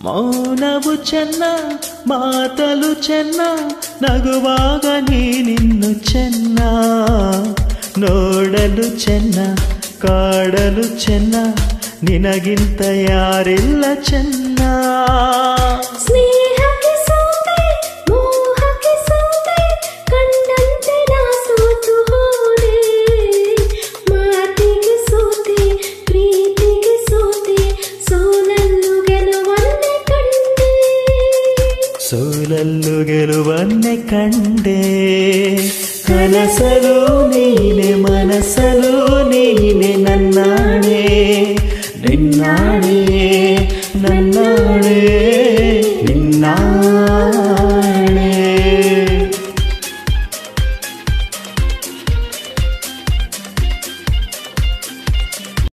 ಮೌನವು ಚೆನ್ನ ಮಾತಲು ಚೆನ್ನ ನಗುವಾಗ ನೀನಿನ್ನು ಚೆನ್ನ ನೋಡಲು ಚೆನ್ನ ಕಾಡಲು ಚೆನ್ನ ನಿನಗಿಂತ ಯಾರಿಲ್ಲ ಚೆನ್ನ ಸ್ನೇಹಕ್ಕೆ ಸೋತೆ ಮೋಹಕ್ಕೆ ಸೋತೆ ಕಂಡಂತೆ ನಾ ಸೋತು ಹೋದೆ ಮಾತಿಗೆ ಸೋತೆ ಪ್ರೀತಿಗೆ ಸೋತೆ ಸೋಲಲ್ಲೂ ಗೆಲುವನ್ನೇ ಕಂಡೆ ಸೋಲಲ್ಲೂ ಗೆಲುವನ್ನೇ ಕಂಡೆ ಕನಸಲು ನೀನೆ ಮನಸಲು ನೀನೆ ನನ್ನ